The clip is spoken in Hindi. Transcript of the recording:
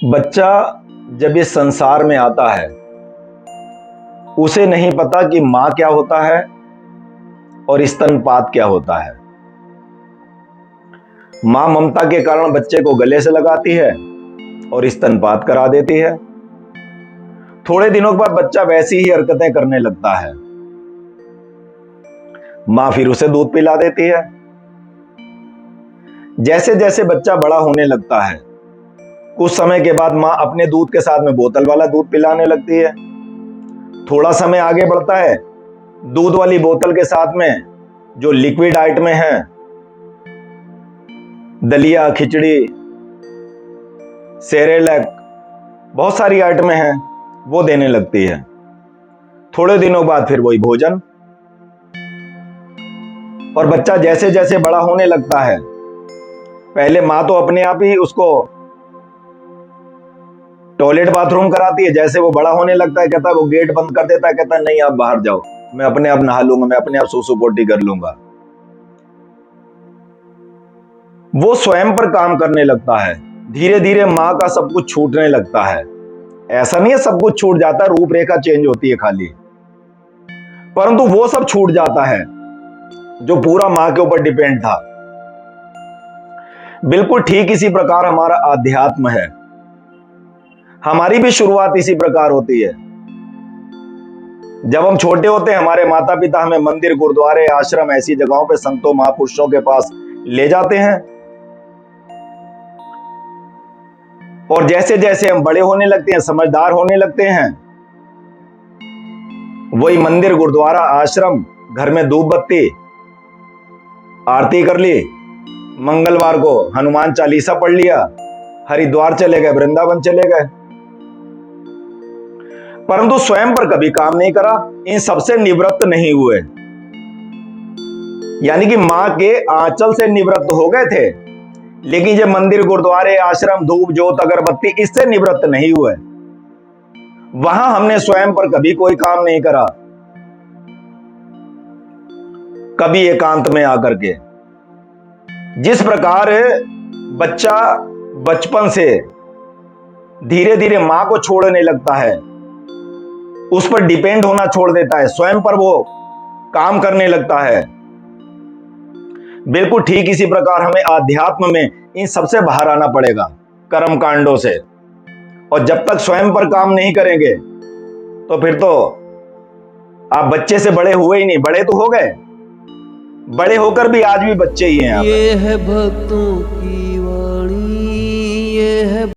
बच्चा जब इस संसार में आता है उसे नहीं पता कि मां क्या होता है और स्तनपात क्या होता है। मां ममता के कारण बच्चे को गले से लगाती है और स्तनपात करा देती है। थोड़े दिनों के बाद बच्चा वैसी ही हरकतें करने लगता है। मां फिर उसे दूध पिला देती है। जैसे जैसे बच्चा बड़ा होने लगता है कुछ समय के बाद मां अपने दूध के साथ में बोतल वाला दूध पिलाने लगती है। थोड़ा समय आगे बढ़ता है, दूध वाली बोतल के साथ में जो लिक्विड आइटमें हैं, दलिया, खिचड़ी, सेरेलैक, बहुत सारी आइटमें हैं, वो देने लगती है। थोड़े दिनों बाद फिर वही भोजन। और बच्चा जैसे जैसे बड़ा होने लगता है, पहले मां तो अपने आप ही उसको टॉयलेट बाथरूम कराती है। जैसे वो बड़ा होने लगता है, कहता है, वो गेट बंद कर देता है, कहता है नहीं आप बाहर जाओ, मैं अपने आप नहा लूंगा, मैं अपने आप सूसू पोटी कर लूंगा। वो स्वयं पर काम करने लगता है। धीरे धीरे मां का सब कुछ छूटने लगता है। ऐसा नहीं है सब कुछ छूट जाता है, रूपरेखा चेंज होती है खाली, परंतु वो सब छूट जाता है जो पूरा मां के ऊपर डिपेंड था। बिल्कुल ठीक इसी प्रकार हमारा आध्यात्म है। हमारी भी शुरुआत इसी प्रकार होती है। जब हम छोटे होते हैं, हमारे माता पिता हमें मंदिर, गुरुद्वारे, आश्रम, ऐसी जगहों पे संतों, महापुरुषों के पास ले जाते हैं। और जैसे जैसे हम बड़े होने लगते हैं, समझदार होने लगते हैं, वही मंदिर, गुरुद्वारा, आश्रम, घर में धूप बत्ती, आरती कर ली, मंगलवार को हनुमान चालीसा पढ़ लिया, हरिद्वार चले गए, वृंदावन चले गए, परंतु स्वयं पर कभी काम नहीं करा, इन सबसे निवृत्त नहीं हुए। यानी कि मां के आंचल से निवृत्त हो गए थे, लेकिन ये मंदिर, गुरुद्वारे, आश्रम, धूप, ज्योत, अगरबत्ती, इससे निवृत्त नहीं हुए। वहां हमने स्वयं पर कभी कोई काम नहीं करा, कभी एकांत में आकर के। जिस प्रकार बच्चा बचपन से धीरे धीरे मां को छोड़ने लगता है, उस पर डिपेंड होना छोड़ देता है, स्वयं पर वो काम करने लगता है, बिल्कुल ठीक इसी प्रकार हमें आध्यात्म में इन सबसे बाहर आना पड़ेगा, कर्म कांडों से। और जब तक स्वयं पर काम नहीं करेंगे तो फिर तो आप बच्चे से बड़े हुए ही नहीं, बड़े तो हो गए, बड़े होकर भी आज भी बच्चे ही हैं। ये है भक्तों की वाणी, ये है